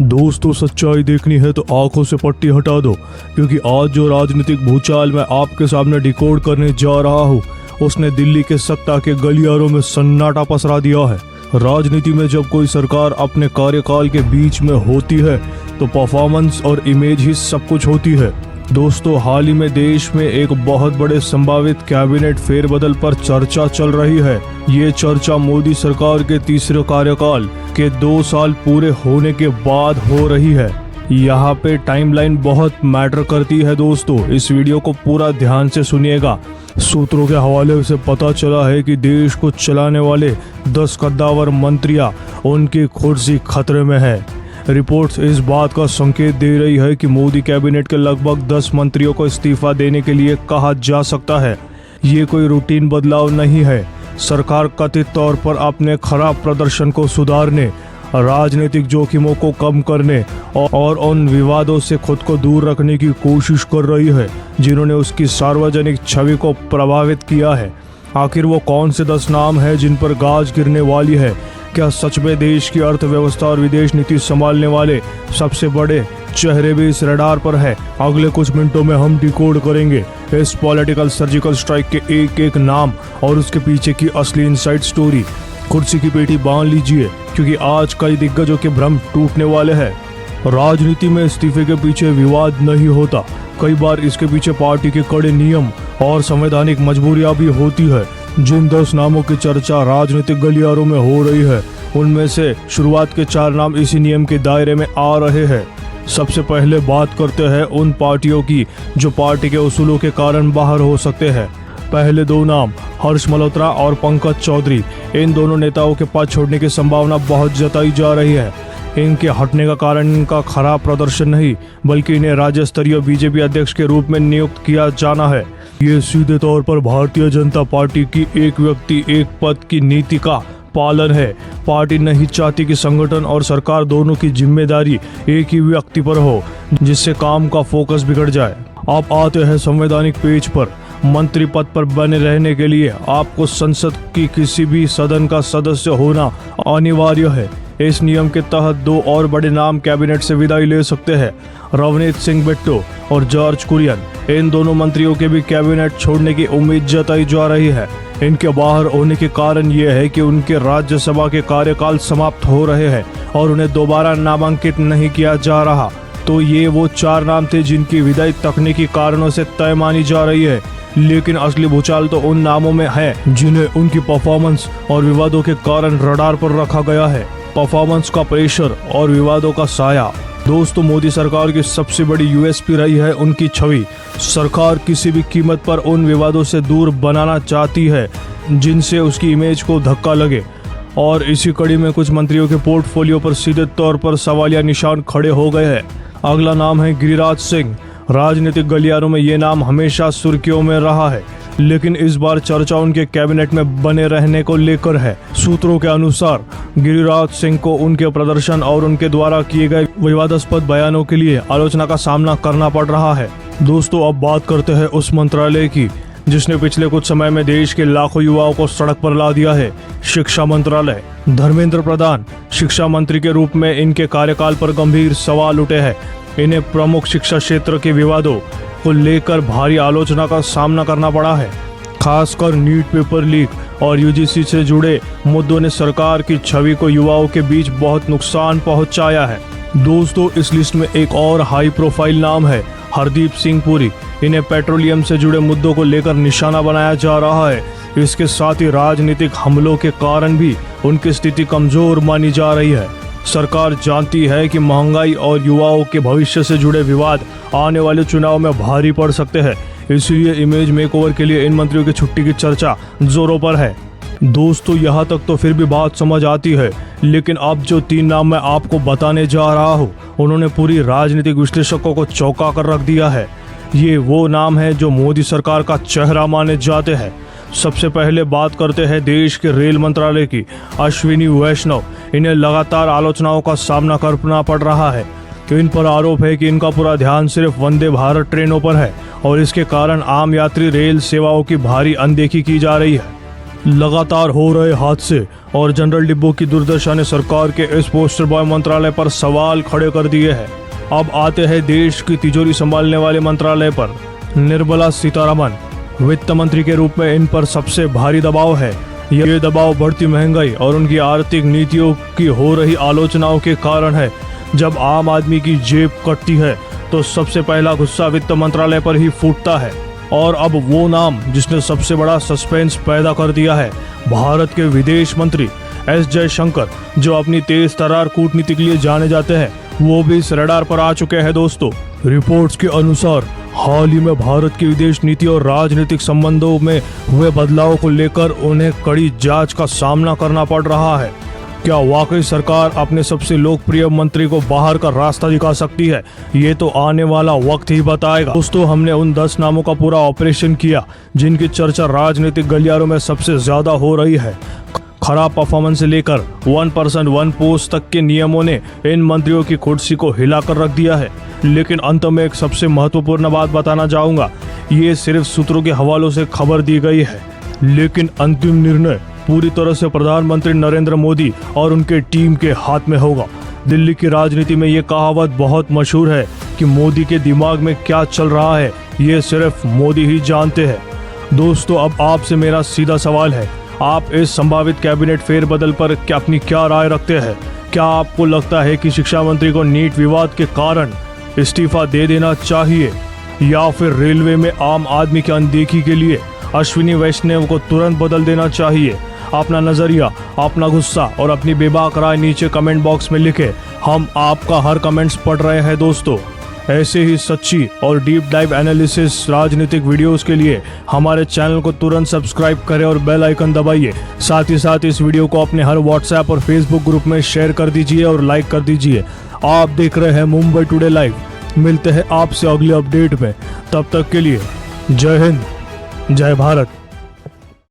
दोस्तों, सच्चाई देखनी है तो आंखों से पट्टी हटा दो, क्योंकि आज जो राजनीतिक भूचाल मैं आपके सामने डिकोड करने जा रहा हूँ उसने दिल्ली के सत्ता के गलियारों में सन्नाटा पसरा दिया है। राजनीति में जब कोई सरकार अपने कार्यकाल के बीच में होती है तो परफॉर्मेंस और इमेज ही सब कुछ होती है। दोस्तों, हाल ही में देश में एक बहुत बड़े संभावित कैबिनेट फेरबदल पर चर्चा चल रही है। ये चर्चा मोदी सरकार के तीसरे कार्यकाल के 2 साल पूरे होने के बाद हो रही है। यहाँ पे टाइमलाइन बहुत मैटर करती है। दोस्तों, इस वीडियो को पूरा ध्यान से सुनिएगा। सूत्रों के हवाले से पता चला है कि देश को चलाने वाले 10 कद्दावर मंत्रियां उनकी कुर्सी खतरे में है। रिपोर्ट्स इस बात का संकेत दे रही है कि मोदी कैबिनेट के लगभग 10 मंत्रियों को इस्तीफा देने के लिए कहा जा सकता है। ये कोई रूटीन बदलाव नहीं है। सरकार कथित तौर पर अपने खराब प्रदर्शन को सुधारने, राजनीतिक जोखिमों को कम करने और उन विवादों से खुद को दूर रखने की कोशिश कर रही है जिन्होंने उसकी सार्वजनिक छवि को प्रभावित किया है। आखिर वो कौन से 10 नाम हैं जिन पर गाज गिरने वाली है? क्या सच में देश की अर्थव्यवस्था और विदेश नीति संभालने वाले सबसे बड़े चेहरे भी इस रडार पर है? अगले कुछ मिनटों में हम डिकोड करेंगे इस पॉलिटिकल सर्जिकल स्ट्राइक के एक एक नाम और उसके पीछे की असली इनसाइड स्टोरी। कुर्सी की पेटी बांध लीजिए, क्योंकि आज कई दिग्गजों के भ्रम टूटने वाले हैं। राजनीति में इस्तीफे के पीछे विवाद नहीं होता, कई बार इसके पीछे पार्टी के कड़े नियम और संवैधानिक मजबूरियां भी होती है। जिन 10 नामों की चर्चा राजनीतिक गलियारों में हो रही है उनमें से शुरुआत के 4 नाम इसी नियम के दायरे में आ रहे हैं। सबसे पहले बात करते हैं उन पार्टियों की जो पार्टी के उसूलों के कारण बाहर हो सकते हैं। पहले 2 नाम हर्ष मल्होत्रा और पंकज चौधरी। इन दोनों नेताओं के पद छोड़ने की संभावना बहुत जताई जा रही है। इनके हटने का कारण इनका खराब प्रदर्शन नहीं, बल्कि इन्हें राज्य स्तरीय बीजेपी अध्यक्ष के रूप में नियुक्त किया जाना है। ये सीधे तौर पर भारतीय जनता पार्टी की एक व्यक्ति एक पद की नीति का पालन है। पार्टी नहीं चाहती कि संगठन और सरकार दोनों की जिम्मेदारी एक ही व्यक्ति पर हो, जिससे काम का फोकस बिगड़ जाए। अब आते हैं संवैधानिक पेज पर। मंत्री पद पर बने रहने के लिए आपको संसद की किसी भी सदन का सदस्य होना अनिवार्य है। इस नियम के तहत 2 और बड़े नाम कैबिनेट से विदाई ले सकते हैं, रवनीत सिंह बिट्टू और जॉर्ज कुरियन। इन दोनों मंत्रियों के भी कैबिनेट छोड़ने की उम्मीद जताई जा रही है। इनके बाहर होने के कारण ये है कि उनके राज्यसभा के कार्यकाल समाप्त हो रहे हैं और उन्हें दोबारा नामांकित नहीं किया जा रहा। तो ये वो 4 नाम थे जिनकी विदाई तकनीकी कारणों से तय मानी जा रही है, लेकिन असली भूचाल तो उन नामों में है जिन्हें उनकी परफॉर्मेंस और विवादों के कारण रडार पर रखा गया है। परफॉर्मेंस का प्रेशर और विवादों का साया। दोस्तों, मोदी सरकार की सबसे बड़ी यूएसपी रही है उनकी छवि। सरकार किसी भी कीमत पर उन विवादों से दूर बनाना चाहती है जिनसे उसकी इमेज को धक्का लगे, और इसी कड़ी में कुछ मंत्रियों के पोर्टफोलियो पर सीधे तौर पर सवालिया निशान खड़े हो गए हैं। अगला नाम है गिरिराज सिंह। राजनीतिक गलियारों में ये नाम हमेशा सुर्खियों में रहा है, लेकिन इस बार चर्चा उनके कैबिनेट में बने रहने को लेकर है। सूत्रों के अनुसार गिरिराज सिंह को उनके प्रदर्शन और उनके द्वारा किए गए विवादास्पद बयानों के लिए आलोचना का सामना करना पड़ रहा है। दोस्तों, अब बात करते हैं उस मंत्रालय की जिसने पिछले कुछ समय में देश के लाखों युवाओं को सड़क पर ला दिया है, शिक्षा मंत्रालय। धर्मेंद्र प्रधान शिक्षा मंत्री के रूप में इनके कार्यकाल पर गंभीर सवाल उठे हैं। इन्हें प्रमुख शिक्षा क्षेत्र के विवादों को लेकर भारी आलोचना का सामना करना पड़ा है। खासकर नीट पेपर लीक और यूजीसी से जुड़े मुद्दों ने सरकार की छवि को युवाओं के बीच बहुत नुकसान पहुंचाया है। दोस्तों, इस लिस्ट में एक और हाई प्रोफाइल नाम है हरदीप सिंह पुरी। इन्हें पेट्रोलियम से जुड़े मुद्दों को लेकर निशाना बनाया जा रहा है। इसके साथ ही राजनीतिक हमलों के कारण भी उनकी स्थिति कमजोर मानी जा रही है। सरकार जानती है कि महंगाई और युवाओं के भविष्य से जुड़े विवाद आने वाले चुनाव में भारी पड़ सकते हैं, इसलिए इमेज मेकओवर के लिए इन मंत्रियों की छुट्टी की चर्चा जोरों पर है। दोस्तों, यहाँ तक तो फिर भी बात समझ आती है, लेकिन अब जो 3 नाम मैं आपको बताने जा रहा हूँ उन्होंने पूरी राजनीतिक विश्लेषकों को चौंका कर रख दिया है। ये वो नाम है जो मोदी सरकार का चेहरा माने जाते हैं। सबसे पहले बात करते हैं देश के रेल मंत्रालय की, अश्विनी वैष्णव। इन्हें लगातार आलोचनाओं का सामना करना पड़ रहा है। इन पर आरोप है कि इनका पूरा ध्यान सिर्फ वंदे भारत ट्रेनों पर है और इसके कारण आम यात्री रेल सेवाओं की भारी अनदेखी की जा रही है। लगातार हो रहे हादसे और जनरल डिब्बों की दुर्दशा ने सरकार के इस पोस्टर बॉय मंत्रालय पर सवाल खड़े कर दिए हैं। अब आते हैं देश की तिजोरी संभालने वाले मंत्रालय पर। निर्मला सीतारमण वित्त मंत्री के रूप में इन पर सबसे भारी दबाव है। ये दबाव बढ़ती महंगाई और उनकी आर्थिक नीतियों की हो रही आलोचनाओं के कारण है। जब आम आदमी की जेब कटती है तो सबसे पहला गुस्सा वित्त मंत्रालय पर ही फूटता है। और अब वो नाम जिसने सबसे बड़ा सस्पेंस पैदा कर दिया है, भारत के विदेश मंत्री एस जयशंकर, जो अपनी तेज तर्रार कूटनीति के लिए जाने जाते हैं, वो भी इस रडार पर आ चुके हैं दोस्तों। रिपोर्ट्स के अनुसार हाल ही में भारत की विदेश नीति और राजनीतिक संबंधों में हुए बदलाव को लेकर उन्हें कड़ी जांच का सामना करना पड़ रहा है। क्या वाकई सरकार अपने सबसे लोकप्रिय मंत्री को बाहर का रास्ता दिखा सकती है? ये तो आने वाला वक्त ही बताएगा। दोस्तों, हमने उन 10 नामों का पूरा ऑपरेशन किया जिनकी चर्चा राजनीतिक गलियारों में सबसे ज्यादा हो रही है। खराब परफॉर्मेंस से लेकर 1% 1 पोस्ट तक के नियमों ने इन मंत्रियों की कुर्सी को हिलाकर रख दिया है। लेकिन अंत में एक सबसे महत्वपूर्ण बात बताना चाहूंगा। ये सिर्फ सूत्रों के हवालों से खबर दी गई है, लेकिन अंतिम निर्णय पूरी तरह से प्रधानमंत्री नरेंद्र मोदी और उनके टीम के हाथ में होगा। दिल्ली की राजनीति में ये कहावत बहुत मशहूर है कि मोदी के दिमाग में क्या चल रहा है ये सिर्फ मोदी ही जानते हैं। दोस्तों, अब आपसे मेरा सीधा सवाल है, आप इस संभावित कैबिनेट फेरबदल पर अपनी क्या राय रखते हैं? क्या आपको लगता है कि शिक्षा मंत्री को नीट विवाद के कारण इस्तीफा दे देना चाहिए, या फिर रेलवे में आम आदमी की अनदेखी के लिए अश्विनी वैष्णव को तुरंत बदल देना चाहिए? अपना नजरिया, अपना गुस्सा और अपनी बेबाक राय नीचे कमेंट बॉक्स में लिखें। हम आपका हर कमेंट्स पढ़ रहे हैं दोस्तों। ऐसे ही सच्ची और डीप डाइव एनालिसिस राजनीतिक वीडियोस के लिए हमारे चैनल को तुरंत सब्सक्राइब करें और बेल आइकन दबाइए। साथ ही साथ इस वीडियो को अपने हर व्हाट्सएप और फेसबुक ग्रुप में शेयर कर दीजिए और लाइक कर दीजिए। आप देख रहे हैं मुंबई टुडे लाइव। मिलते हैं आपसे अगले अपडेट में, तब तक के लिए जय हिंद, जय भारत।